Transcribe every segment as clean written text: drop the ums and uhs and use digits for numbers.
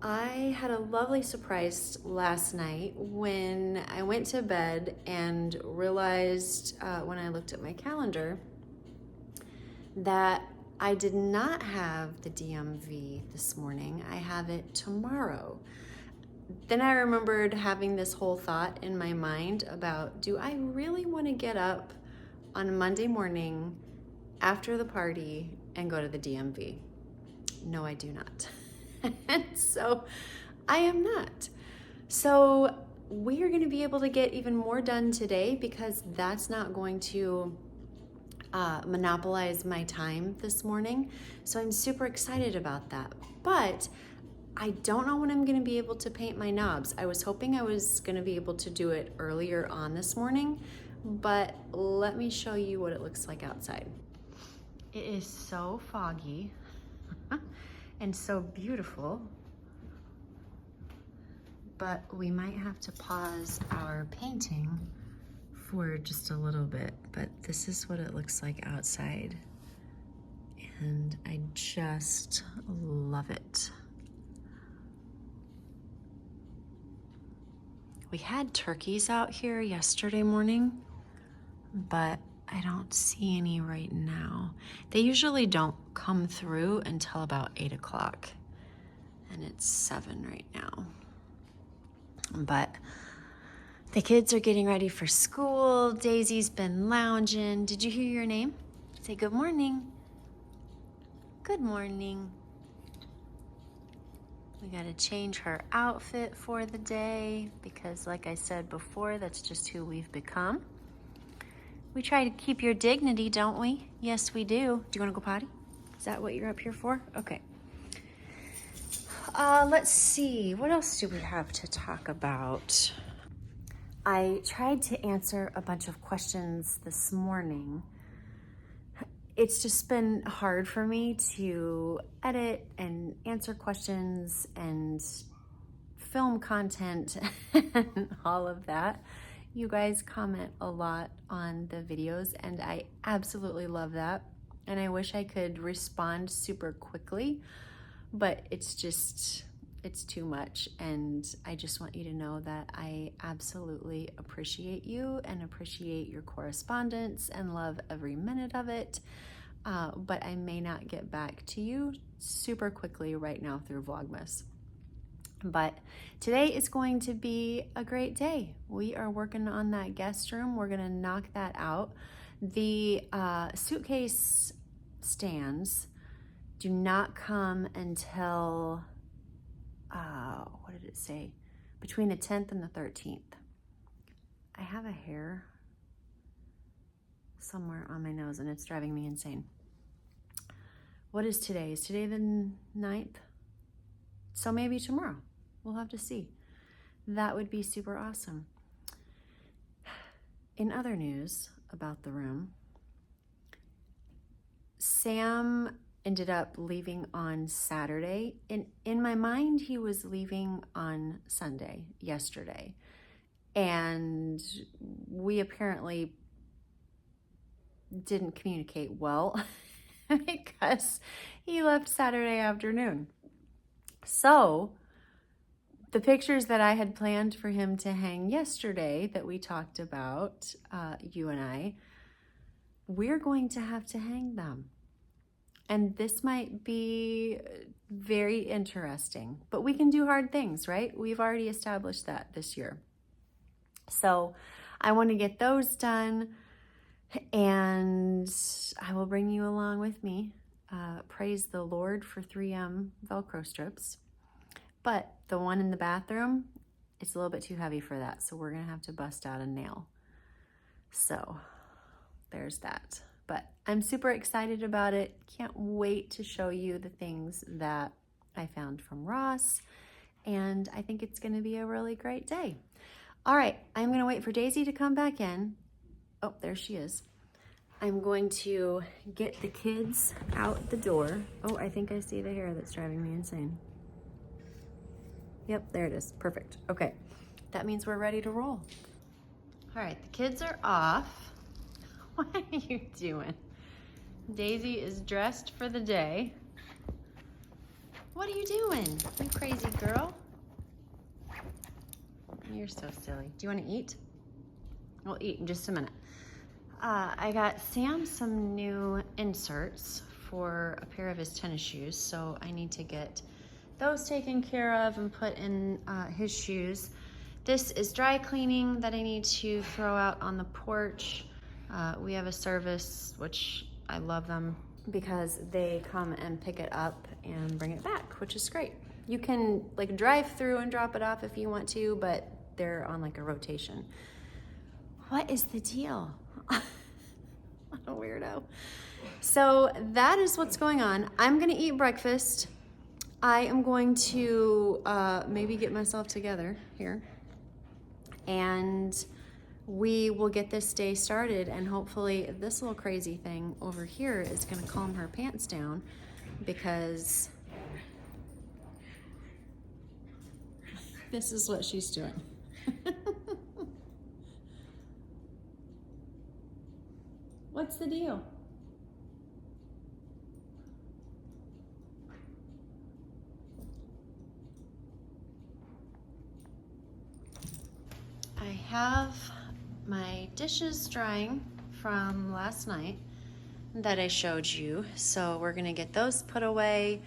I had a lovely surprise last night when I went to bed and realized when I looked at my calendar that I did not have the DMV this morning. I have it tomorrow. Then I remembered having this whole thought in my mind about, do I really want to get up on Monday morning after the party and go to the DMV? No, I do not. And so I am not. So we are going to be able to get even more done today because that's not going to monopolize my time this morning. So I'm super excited about that. But I don't know when I'm going to be able to paint my knobs. I was hoping I was going to be able to do it earlier on this morning, but let me show you what it looks like outside. It is so foggy and so beautiful, but we might have to pause our painting for just a little bit. But this is what it looks like outside, and I just love it. We had turkeys out here yesterday morning, but I don't see any right now. They usually don't come through until about 8 o'clock, and it's 7 right now. But the kids are getting ready for school. Daisy's been lounging. Did you hear your name? Say good morning. Good morning. We gotta change her outfit for the day because, like I said before, that's just who we've become. We try to keep your dignity, don't we? Yes, we do. Do you wanna go potty? Is that what you're up here for? Okay. Let's see, what else do we have to talk about? I tried to answer a bunch of questions this morning. It's just been hard for me to edit and answer questions and film content and all of that. You guys comment a lot on the videos and I absolutely love that. And I wish I could respond super quickly, but it's too much. And I just want you to know that I absolutely appreciate you and appreciate your correspondence and love every minute of it. But I may not get back to you super quickly right now through Vlogmas. But today is going to be a great day. We are working on that guest room. We're gonna knock that out. The suitcase stands do not come until, what did it say? Between the 10th and the 13th. I have a hair somewhere on my nose and it's driving me insane. What is today? Is today the 9th? So maybe tomorrow. We'll have to see. That would be super awesome. In other news about the room, Sam ended up leaving on Saturday. In my mind, he was leaving on Sunday, yesterday. And we apparently didn't communicate well because he left Saturday afternoon. So the pictures that I had planned for him to hang yesterday that we talked about, you and I, we're going to have to hang them. And this might be very interesting, but we can do hard things, right? We've already established that this year. So I want to get those done and I will bring you along with me. Praise the Lord for 3M Velcro strips. But the one in the bathroom, it's a little bit too heavy for that. So we're gonna have to bust out a nail. So there's that. But I'm super excited about it. Can't wait to show you the things that I found from Ross. And I think it's gonna be a really great day. All right, I'm gonna wait for Daisy to come back in. Oh, there she is. I'm going to get the kids out the door. Oh, I think I see the hair that's driving me insane. Yep, there it is. Perfect. Okay, that means we're ready to roll. All right, the kids are off. What are you doing? Daisy is dressed for the day. What are you doing? You crazy girl. You're so silly. Do you want to eat? We'll eat in just a minute. I got Sam some new inserts for a pair of his tennis shoes, so I need to get those taken care of and put in his shoes. This is dry cleaning that I need to throw out on the porch. We have a service, which I love them because they come and pick it up and bring it back, which is great. You can like drive through and drop it off if you want to, but they're on like a rotation. What is the deal? What a weirdo. So that is what's going on. I'm gonna eat breakfast. I am going to maybe get myself together here, and we will get this day started, and hopefully this little crazy thing over here is gonna calm her pants down, because this is what she's doing. What's the deal? I have my dishes drying from last night that I showed you, so we're gonna get those put away,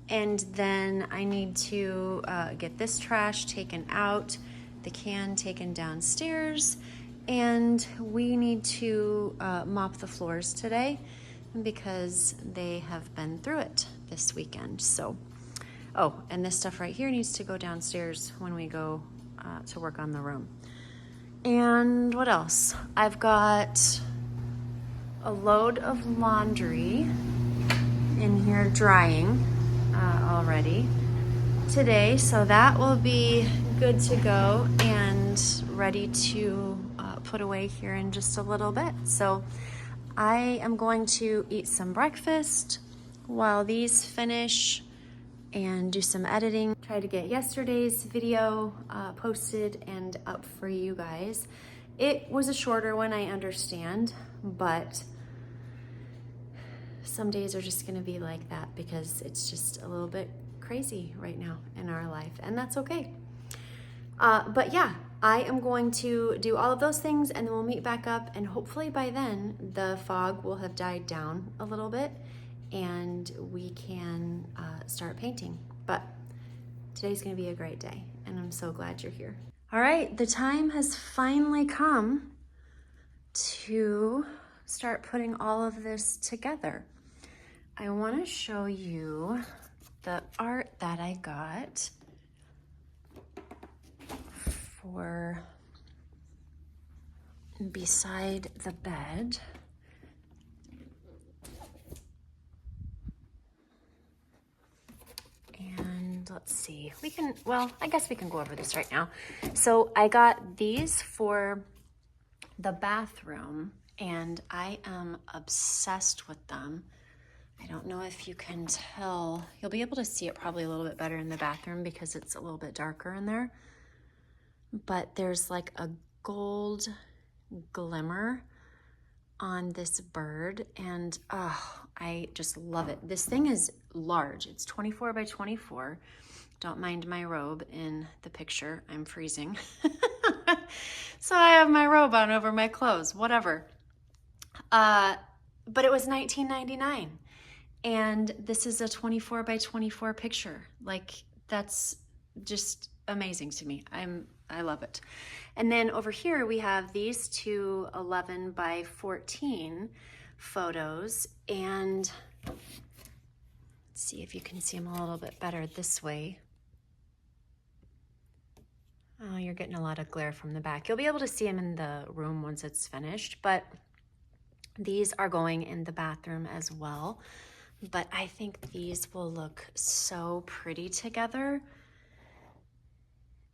and then I need to get this trash taken out, the can taken downstairs, and we need to mop the floors today because they have been through it this weekend. So, oh, and this stuff right here needs to go downstairs when we go to work on the room. And what else? I've got a load of laundry in here drying already today, so that will be good to go and ready to put away here in just a little bit. So I am going to eat some breakfast while these finish and do some editing. Try to get yesterday's video posted and up for you guys. It was a shorter one, I understand, but some days are just gonna be like that because it's just a little bit crazy right now in our life, and that's okay. But yeah, I am going to do all of those things, and then we'll meet back up, and hopefully by then the fog will have died down a little bit and we can start painting. But today's gonna be a great day, and I'm so glad you're here. All right, the time has finally come to start putting all of this together. I wanna show you the art that I got for beside the bed. And let's see, I guess we can go over this right now. So I got these for the bathroom, and I am obsessed with them. I don't know if you can tell. You'll be able to see it probably a little bit better in the bathroom because it's a little bit darker in there. But there's like a gold glimmer on this bird, and I just love it. This thing is large. It's 24 by 24. Don't mind my robe in the picture. I'm freezing. So I have my robe on over my clothes, whatever. But it was $19.99. And this is a 24 by 24 picture. Like, that's just amazing to me. I love it. And then over here we have these two 11 by 14 photos, and let's see if you can see them a little bit better this way. Oh, you're getting a lot of glare from the back. You'll be able to see them in the room once it's finished, but these are going in the bathroom as well. But I think these will look so pretty together,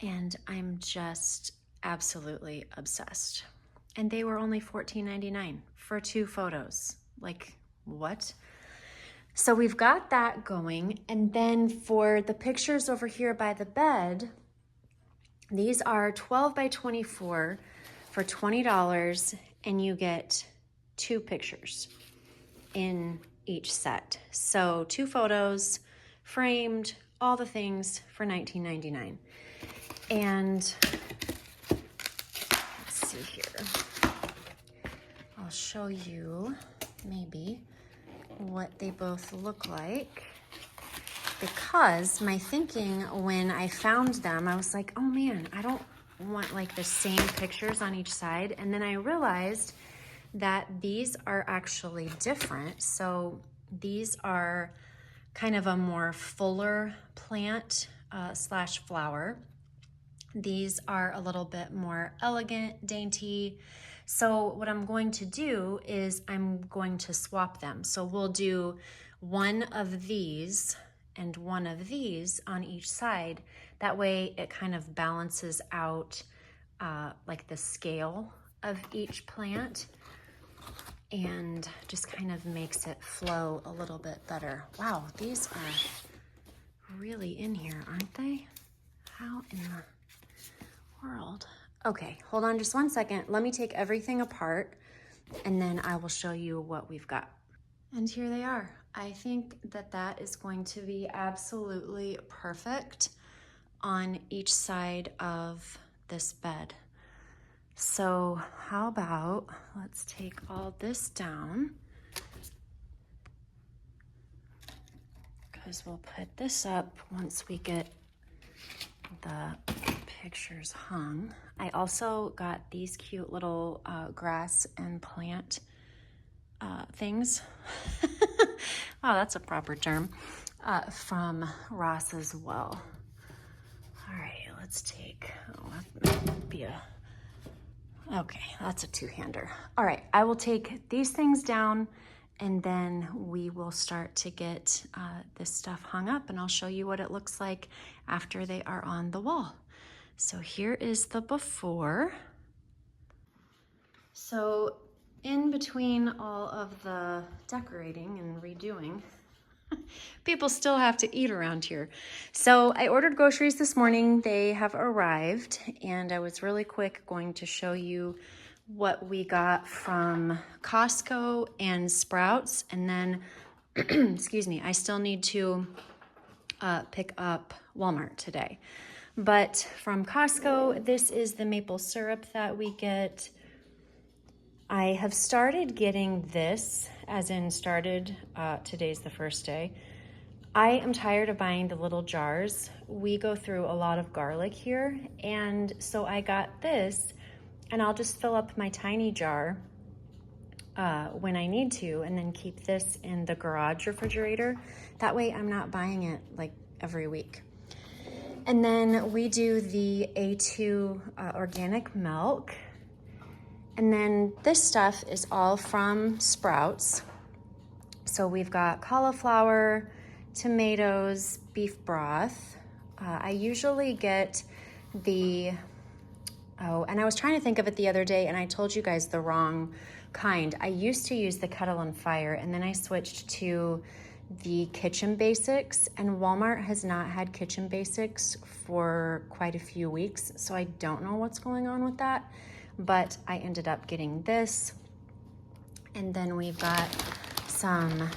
and I'm just absolutely obsessed. And they were only $14.99 for 2 photos. Like, what? So we've got that going. And then for the pictures over here by the bed, these are 12 by 24 for $20, and you get 2 pictures in each set. So 2 photos framed, all the things for $19.99. And let's see here. I'll show you maybe what they both look like, because my thinking when I found them, I was like, oh man, I don't want like the same pictures on each side. And then I realized that these are actually different. So these are kind of a more fuller plant slash flower. These are a little bit more elegant, dainty. So what I'm going to do is I'm going to swap them. So we'll do one of these and one of these on each side. That way it kind of balances out like the scale of each plant and just kind of makes it flow a little bit better. Wow, these are really in here, aren't they? How in the world? Okay, hold on just one second. Let me take everything apart and then I will show you what we've got. And here they are. I think that that is going to be absolutely perfect on each side of this bed. So how about, let's take all this down, because we'll put this up once we get the pictures hung. I also got these cute little grass and plant things. Oh, that's a proper term. From Ross as well. All right, let's take, that might be a, okay, that's a two-hander. All right, I will take these things down and then we will start to get this stuff hung up and I'll show you what it looks like after they are on the wall. So here is the before. So in between all of the decorating and redoing, people still have to eat around here. So I ordered groceries this morning. They have arrived and I was really quick going to show you what we got from Costco and Sprouts. And then, excuse me, I still need to pick up Walmart today. But from Costco, this is the maple syrup that we get. I have started getting this, as in started, today's the first day. I am tired of buying the little jars. We go through a lot of garlic here, and so I got this, and I'll just fill up my tiny jar when I need to, and then keep this in the garage refrigerator. That way I'm not buying it like every week. And then we do the A2 organic milk. And then this stuff is all from Sprouts. So we've got cauliflower, tomatoes, beef broth. I usually get the, oh, and I was trying to think of it the other day and I told you guys the wrong kind. I used to use the Kettle and Fire and then I switched to the Kitchen Basics, and Walmart has not had Kitchen Basics for quite a few weeks. So I don't know what's going on with that. But I ended up getting this. And then we've got some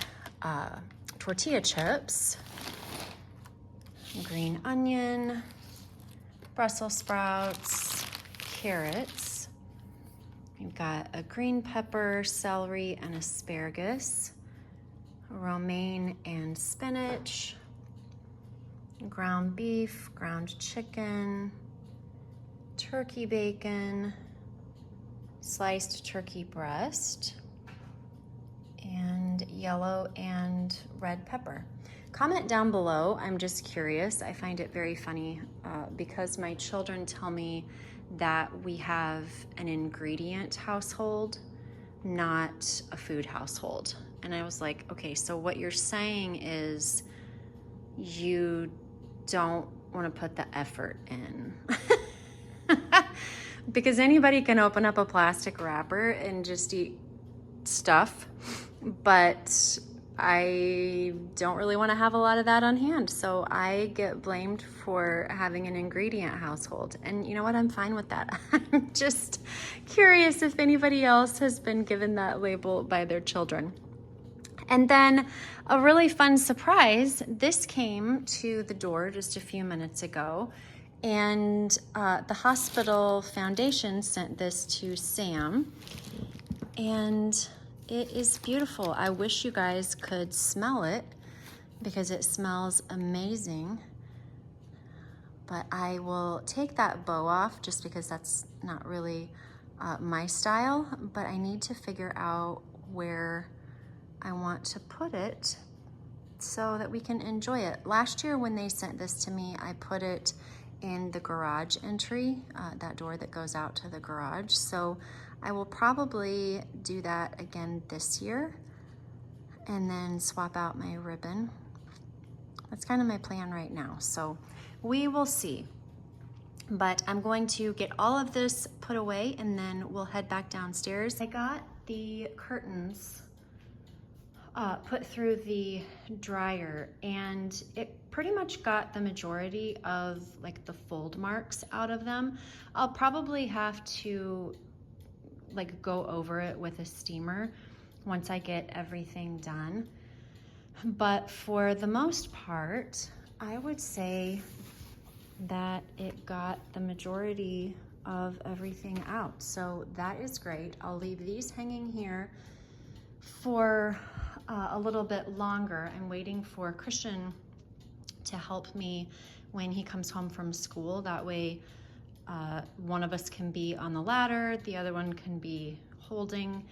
tortilla chips, green onion, Brussels sprouts, carrots. We've got a green pepper, celery, and asparagus, romaine and spinach, ground beef, ground chicken, turkey bacon, sliced turkey breast, and yellow and red pepper. Comment down below, I'm just curious. I find it very funny because my children tell me that we have an ingredient household, not a food household. And I was like, okay, so what you're saying is you don't want to put the effort in. Because anybody can open up a plastic wrapper and just eat stuff, but I don't really want to have a lot of that on hand. So I get blamed for having an ingredient household. And you know what? I'm fine with that. I'm just curious if anybody else has been given that label by their children. And then a really fun surprise, this came to the door just a few minutes ago, and the hospital foundation sent this to Sam, and it is beautiful. I wish you guys could smell it because it smells amazing, but I will take that bow off just because that's not really my style, but I need to figure out where I want to put it so that we can enjoy it. Last year when they sent this to me, I put it in the garage entry, that door that goes out to the garage. So I will probably do that again this year and then swap out my ribbon. That's kind of my plan right now. So we will see. But I'm going to get all of this put away and then we'll head back downstairs. I got the curtains put through the dryer, and it pretty much got the majority of like the fold marks out of them. I'll probably have to like go over it with a steamer once I get everything done. But for the most part, I would say that it got the majority of everything out. So that is great. I'll leave these hanging here for a little bit longer. I'm waiting for Christian to help me when he comes home from school. That way one of us can be on the ladder, the other one can be holding,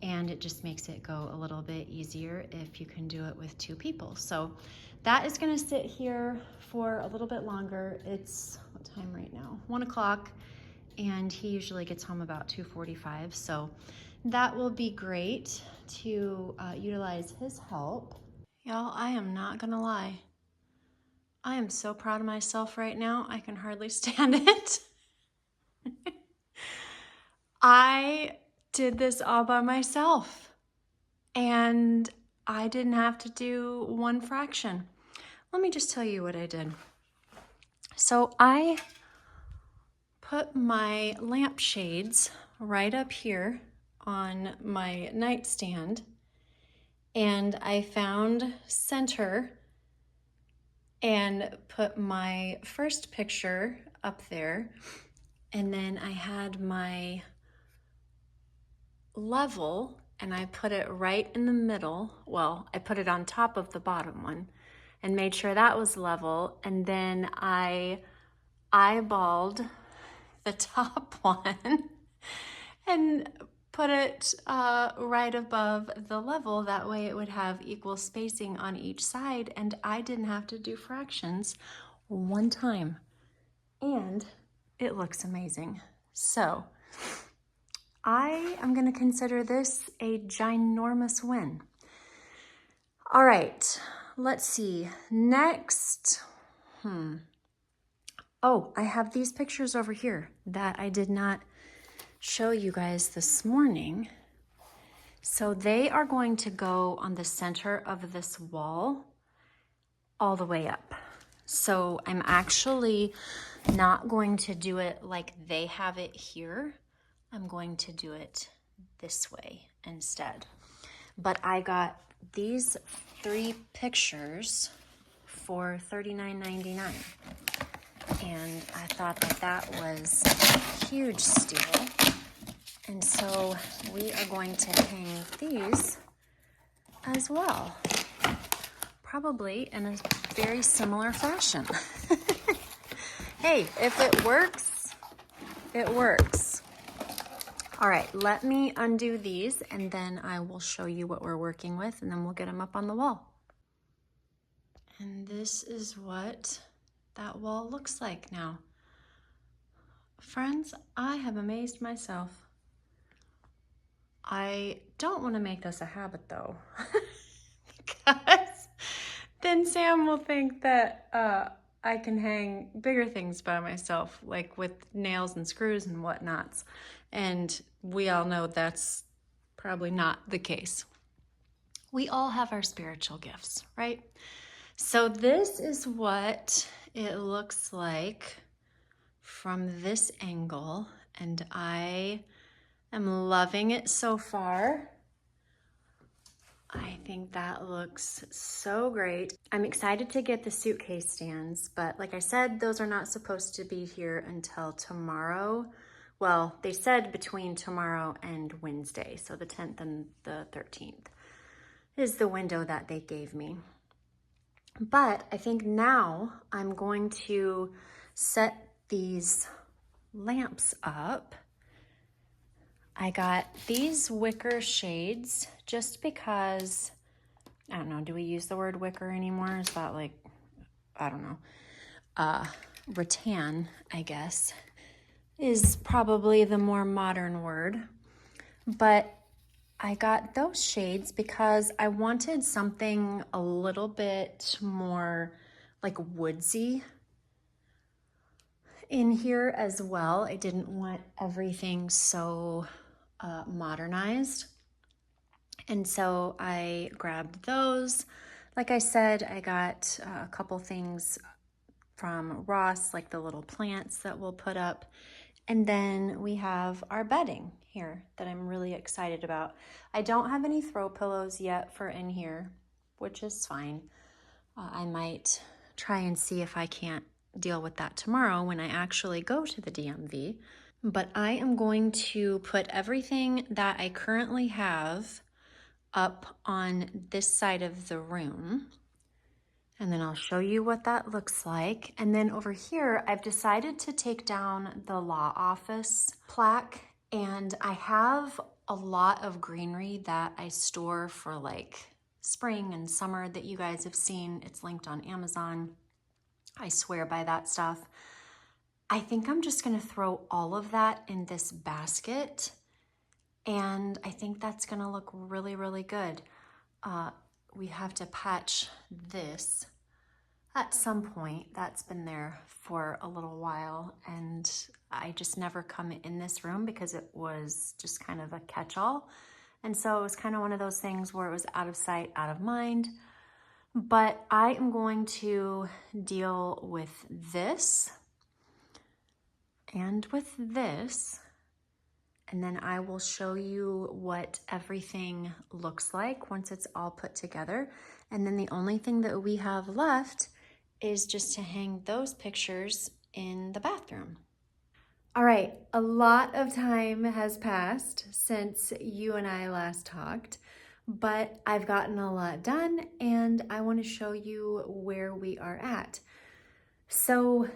and it just makes it go a little bit easier if you can do it with two people. So that is gonna sit here for a little bit longer. It's, what time right now? 1 o'clock, and he usually gets home about 2:45. So that will be great to utilize his help. Y'all, I am not gonna lie. I am so proud of myself right now. I can hardly stand it. I did this all by myself, and I didn't have to do one fraction. Let me just tell you what I did. So I put my lampshades right up here on my nightstand, and I found center and put my first picture up there, and then I had my level and I put it right in the middle. Well, I put it on top of the bottom one and made sure that was level, and then I eyeballed the top one and put it right above the level. That way it would have equal spacing on each side, and I didn't have to do fractions one time. And it looks amazing. So I am gonna consider this a ginormous win. All right, let's see. Next, oh, I have these pictures over here that I did not show you guys this morning. So they are going to go on the center of this wall all the way up. So I'm actually not going to do it like they have it here. I'm going to do it this way instead. But I got these 3 pictures for $39.99. And I thought that that was a huge steal. And so we are going to hang these as well, probably in a very similar fashion. Hey, if it works, it works. All right, let me undo these and then I will show you what we're working with, and then we'll get them up on the wall. And this is what that wall looks like now. Friends, I have amazed myself. I don't want to make this a habit though, because then Sam will think that I can hang bigger things by myself, like with nails and screws and whatnots. And we all know that's probably not the case. We all have our spiritual gifts, right? So this is what it looks like from this angle, and I am loving it so far. I think that looks so great. I'm excited to get the suitcase stands, but like I said, those are not supposed to be here until tomorrow. Well, they said between tomorrow and Wednesday, so the 10th and the 13th is the window that they gave me. But I think now I'm going to set these lamps up. I got these wicker shades just because, I don't know, do we use the word wicker anymore? Is that like, I don't know, rattan, I guess, is probably the more modern word. But I got those shades because I wanted something a little bit more like woodsy in here as well. I didn't want everything so modernized. And so I grabbed those. Like I said, I got a couple things from Ross, like the little plants that we'll put up. And then we have our bedding here that I'm really excited about. I don't have any throw pillows yet for in here, which is fine. I might try and see if I can't deal with that tomorrow when I actually go to the DMV. But I am going to put everything that I currently have up on this side of the room. And then I'll show you what that looks like. And then over here, I've decided to take down the law office plaque. And I have a lot of greenery that I store for like spring and summer that you guys have seen. It's linked on Amazon. I swear by that stuff. I think I'm just gonna throw all of that in this basket. And I think that's gonna look really, really good. We have to patch this at some point. That's been there for a little while, and I just never come in this room because it was just kind of a catch-all. And so it was kind of one of those things where it was out of sight, out of mind. But I am going to deal with this and with this. And then I will show you what everything looks like once it's all put together. And then the only thing that we have left is just to hang those pictures in the bathroom. All right, a lot of time has passed since you and I last talked, but I've gotten a lot done and I want to show you where we are at. So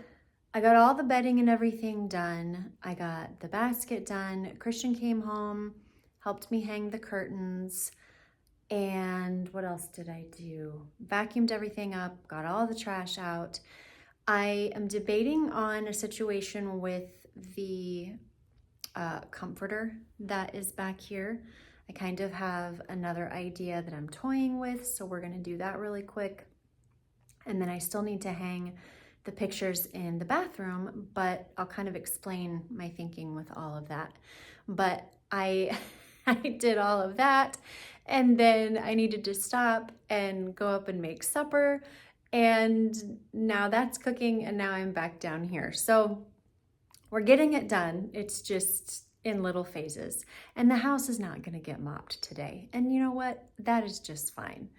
I got all the bedding and everything done. I got the basket done. Christian came home, helped me hang the curtains. And what else did I do? Vacuumed everything up, got all the trash out. I am debating on a situation with the comforter that is back here. I kind of have another idea that I'm toying with, so we're gonna do that really quick. And then I still need to hang the pictures in the bathroom, but I'll kind of explain my thinking with all of that. But I did all of that, and then I needed to stop and go up and make supper, and now that's cooking, and now I'm back down here. So we're getting it done. It's just in little phases, and the house is not gonna get mopped today. And you know what? That is just fine.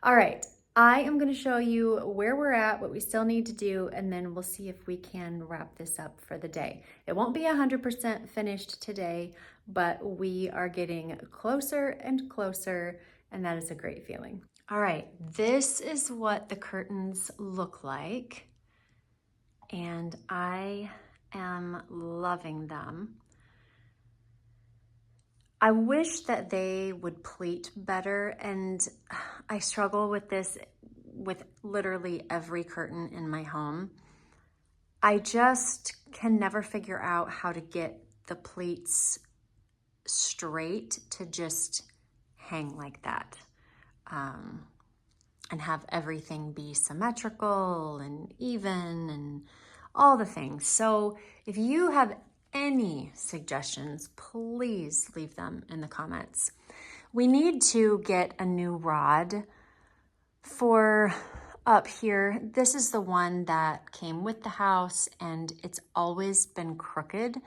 All right. I am going to show you where we're at, what we still need to do, and then we'll see if we can wrap this up for the day. It won't be 100% finished today, but we are getting closer and closer, and that is a great feeling. All right, this is what the curtains look like, and I am loving them. I wish that they would pleat better, and I struggle with this with literally every curtain in my home. I just can never figure out how to get the pleats straight to just hang like that, and have everything be symmetrical and even and all the things. So if you have any suggestions, please leave them in the comments. We need to get a new rod for up here. This is the one that came with the house, and it's always been crooked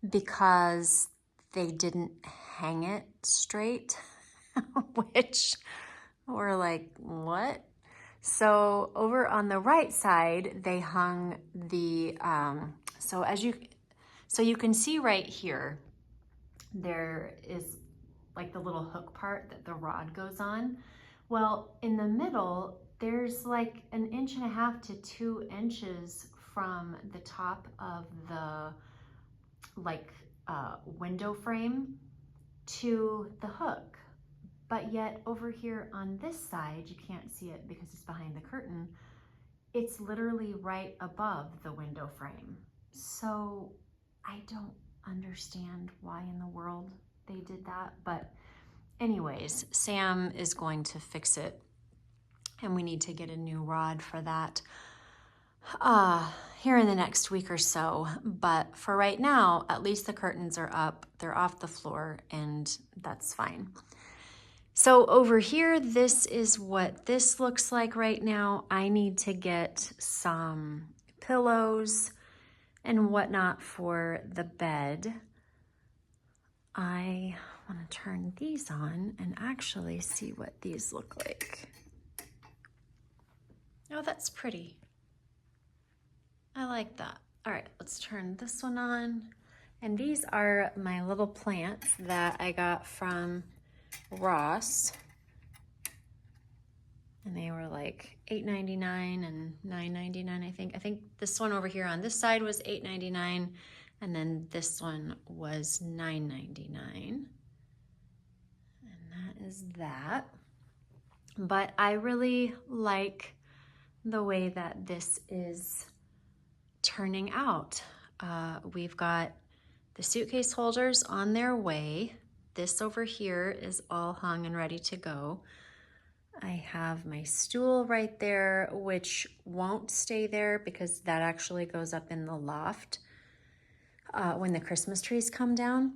because they didn't hang it straight, which We're like, what? So over on the right side, they hung the, so you can see right here, there is like the little hook part that the rod goes on. Well, in the middle, there's like 1.5 to 2 inches from the top of the window frame to the hook. But yet over here on this side, you can't see it because it's behind the curtain, it's literally right above the window frame. So I don't understand why in the world they did that. But anyways, Sam is going to fix it and we need to get a new rod for that here in the next week or so. But for right now, at least the curtains are up, they're off the floor, and that's fine. So over here, this is what this looks like right now. I need to get some pillows and whatnot for the bed. I want to turn these on and actually see what these look like. Oh, that's pretty. I like that. All right, let's turn this one on. And these are my little plants that I got from Ross. And they were like $8.99 and $9.99, I think. I think this one over here on this side was $8.99, and then this one was $9.99. And that is that. But I really like the way that this is turning out. We've got the suitcase holders on their way. This over here is all hung and ready to go. I have my stool right there, which won't stay there because that actually goes up in the loft when the Christmas trees come down.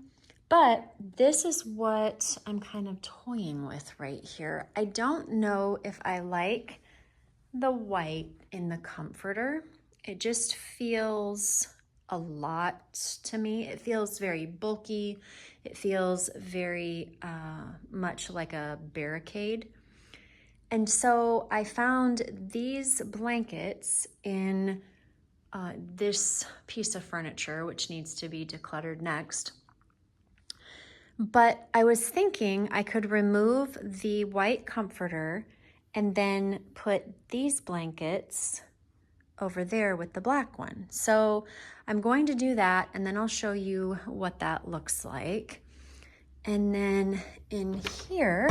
But this is what I'm kind of toying with right here. I don't know if I like the white in the comforter. It just feels a lot to me. It feels very bulky. It feels very much like a barricade. And so I found these blankets in this piece of furniture, which needs to be decluttered next. But I was thinking I could remove the white comforter and then put these blankets over there with the black one. So I'm going to do that, and then I'll show you what that looks like. And then in here,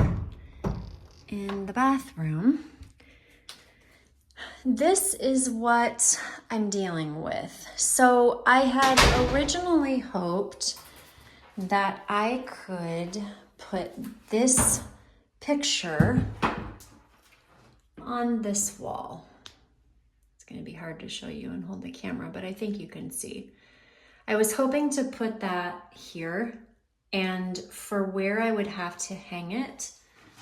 in the bathroom, this is what I'm dealing with. So I had originally hoped that I could put this picture on this wall. It's going to be hard to show you and hold the camera, but I think you can see. I was hoping to put that here, and for where I would have to hang it,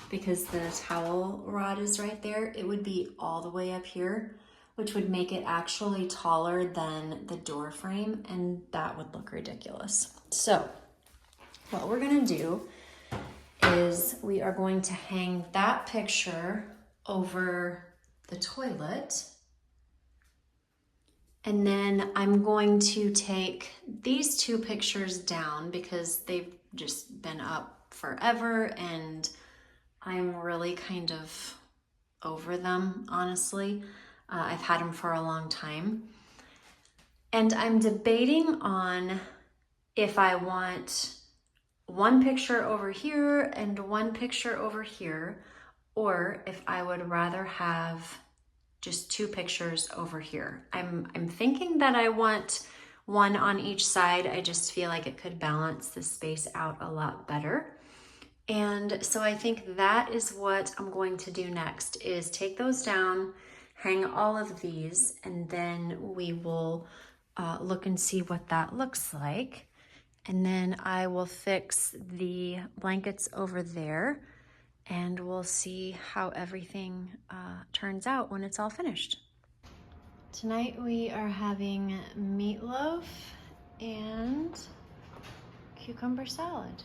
because the towel rod is right there, it would be all the way up here, which would make it actually taller than the door frame, and that would look ridiculous. So what we're gonna do is we are going to hang that picture over the toilet, and then I'm going to take these two pictures down because they've just been up forever and I'm really kind of over them, honestly. I've had them for a long time. And I'm debating on if I want one picture over here and one picture over here, or if I would rather have just two pictures over here. I'm thinking that I want one on each side. I just feel like it could balance the space out a lot better. And so I think that is what I'm going to do next, is take those down, hang all of these, and then we will look and see what that looks like. And then I will fix the blankets over there, and we'll see how everything turns out when it's all finished. Tonight we are having meatloaf and cucumber salad.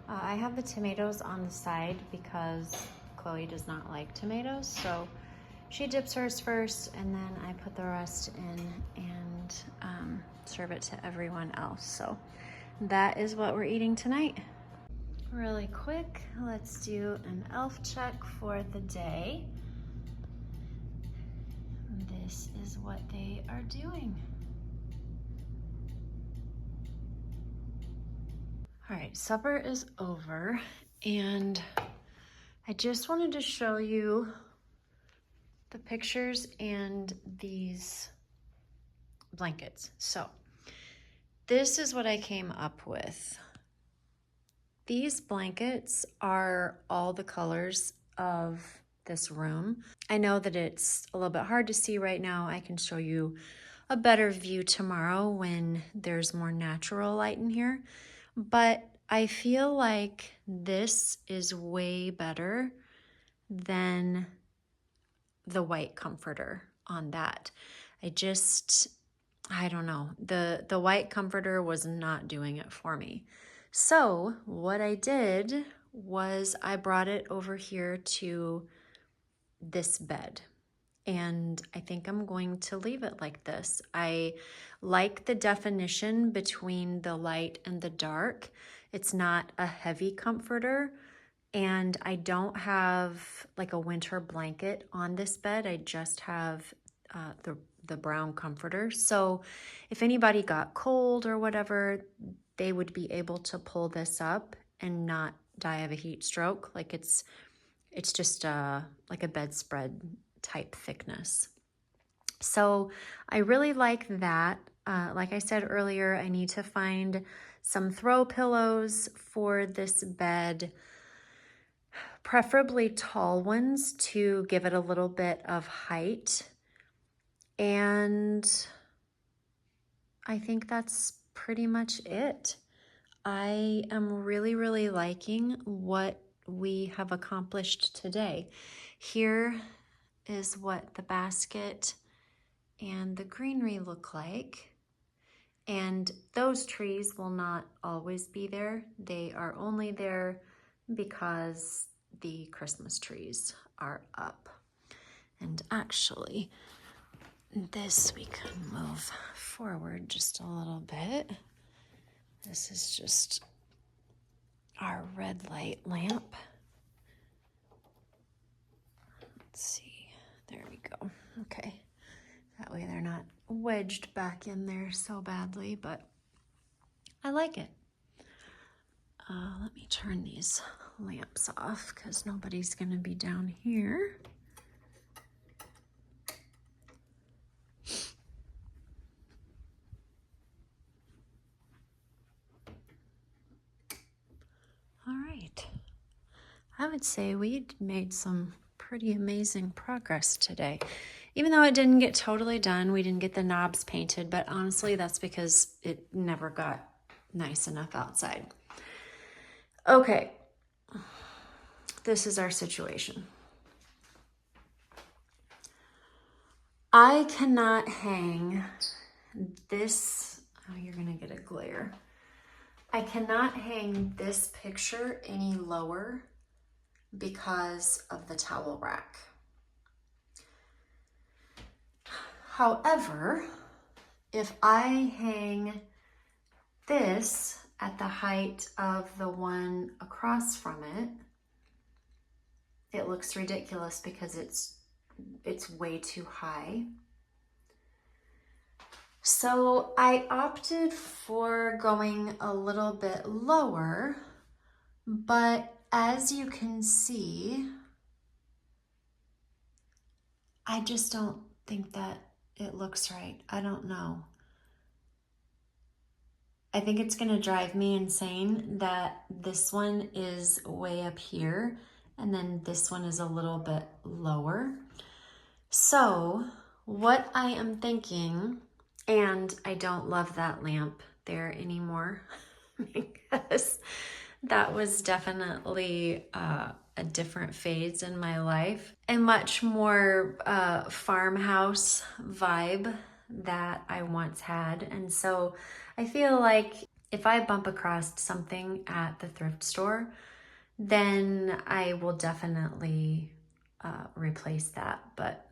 I have the tomatoes on the side because Chloe does not like tomatoes, so she dips hers first, and then I put the rest in and serve it to everyone else. So that is what we're eating tonight. Really quick, let's do an elf check for the day. This is what they are doing. All right, supper is over, and I just wanted to show you the pictures and these blankets. So this is what I came up with. These blankets are all the colors of this room. I know that it's a little bit hard to see right now. I can show you a better view tomorrow when there's more natural light in here. But I feel like this is way better than the white comforter on that. I don't know. The white comforter was not doing it for me. So what I did was I brought it over here to this bed. And I think I'm going to leave it like this. I like the definition between the light and the dark. It's not a heavy comforter, and I don't have like a winter blanket on this bed. I just have the brown comforter. So if anybody got cold or whatever, they would be able to pull this up and not die of a heat stroke. Like it's just like a bedspread type thickness. So I really like that. Like I said earlier, I need to find some throw pillows for this bed, preferably tall ones to give it a little bit of height. And I think that's pretty much it. I am really, really liking what we have accomplished today. Here is what the basket and the greenery look like. And those trees will not always be there. They are only there because the Christmas trees are up. And actually, this we can move forward just a little bit. This is just our red light lamp. Let's see, there we go. Okay, that way they're not wedged back in there so badly, but I like it. Let me turn these lamps off because nobody's gonna be down here. All right, I would say we made some pretty amazing progress today. Even though it didn't get totally done, we didn't get the knobs painted, but honestly, that's because it never got nice enough outside. Okay, this is our situation. I cannot hang this, oh, you're gonna get a glare. I cannot hang this picture any lower because of the towel rack. However, if I hang this at the height of the one across from it, it looks ridiculous because it's way too high. So I opted for going a little bit lower, but as you can see, I just don't think that it looks right. I don't know. I think it's gonna drive me insane that this one is way up here and then this one is a little bit lower. So what I am thinking, and I don't love that lamp there anymore because that was definitely a different phase in my life, a much more farmhouse vibe that I once had. And so I feel like if I bump across something at the thrift store then I will definitely replace that. But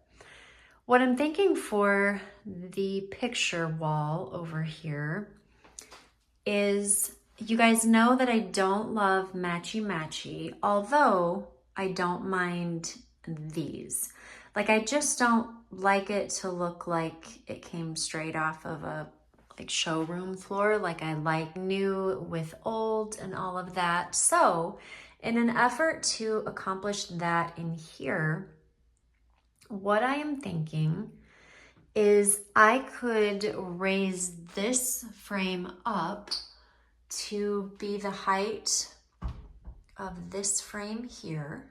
what I'm thinking for the picture wall over here is, you guys know that I don't love matchy-matchy, although I don't mind these. Like, I just don't like it to look like it came straight off of a like showroom floor. Like, I like new with old and all of that. So in an effort to accomplish that in here, what I am thinking is I could raise this frame up to be the height of this frame here.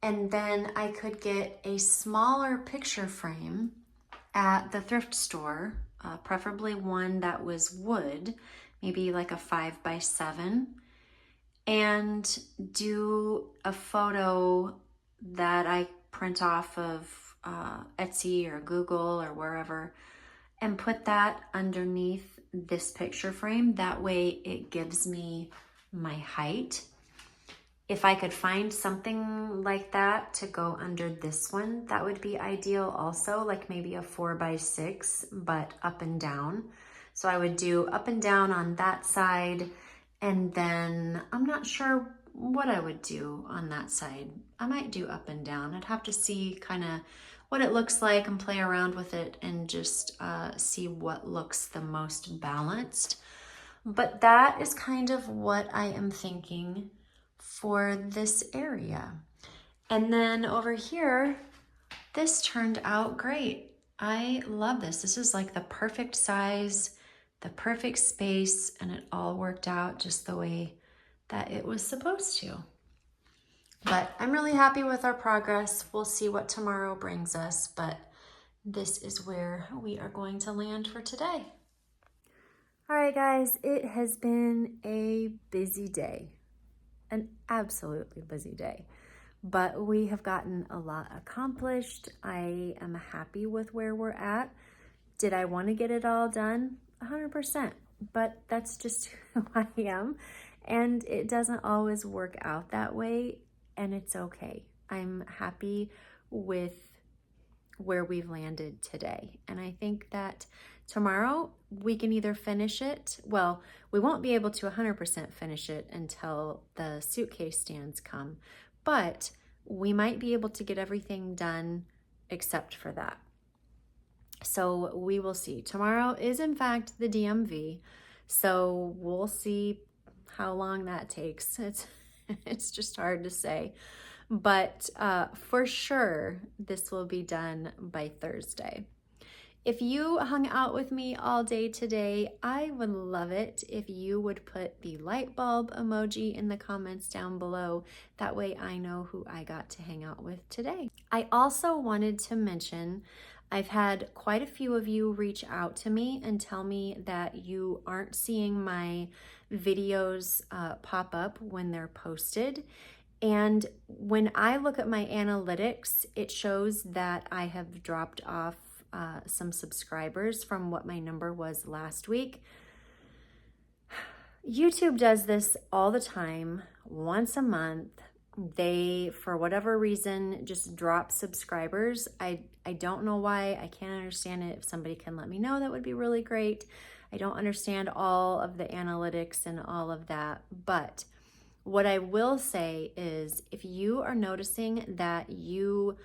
And then I could get a smaller picture frame at the thrift store, preferably one that was wood, maybe like a 5x7, and do a photo that I print off of Etsy or Google or wherever, and put that underneath this picture frame. That way it gives me my height. If I could find something like that to go under this one, that would be ideal also, like maybe a 4x6, but up and down. So I would do up and down on that side, and then I'm not sure what I would do on that side. I might do up and down. I'd have to see kind of what it looks like and play around with it and just see what looks the most balanced. But that is kind of what I am thinking for this area. And then over here, this turned out great. I love this. This is like the perfect size, the perfect space, and it all worked out just the way that it was supposed to. But I'm really happy with our progress. We'll see what tomorrow brings us, but this is where we are going to land for today. All right, guys, it has been a busy day, an absolutely busy day, but we have gotten a lot accomplished. I am happy with where we're at. Did I want to get it all done? 100%, but that's just who I am, and it doesn't always work out that way, and it's okay. I'm happy with where we've landed today, and I think that tomorrow we can either finish it. Well, we won't be able to 100% finish it until the suitcase stands come, but we might be able to get everything done except for that. So we will see. Tomorrow is in fact the DMV, so we'll see how long that takes. It's just hard to say, but for sure this will be done by Thursday. If you hung out with me all day today, I would love it if you would put the light bulb emoji in the comments down below. That way I know who I got to hang out with today. I also wanted to mention, I've had quite a few of you reach out to me and tell me that you aren't seeing my videos pop up when they're posted. And when I look at my analytics, it shows that I have dropped off some subscribers from what my number was last week. YouTube does this all the time, once a month. They, for whatever reason, just drop subscribers. I don't know why. I can't understand it. If somebody can let me know, that would be really great. I don't understand all of the analytics and all of that, but what I will say is, if you are noticing that you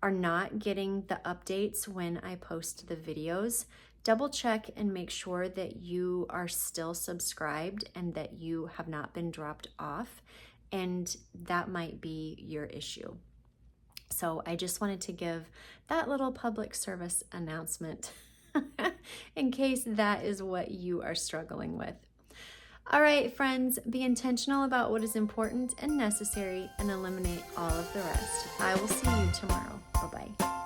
are not getting the updates when I post the videos, double check and make sure that you are still subscribed and that you have not been dropped off, and that might be your issue. So I just wanted to give that little public service announcement in case that is what you are struggling with. All right, friends, be intentional about what is important and necessary and eliminate all of the rest. I will see you tomorrow. Bye-bye.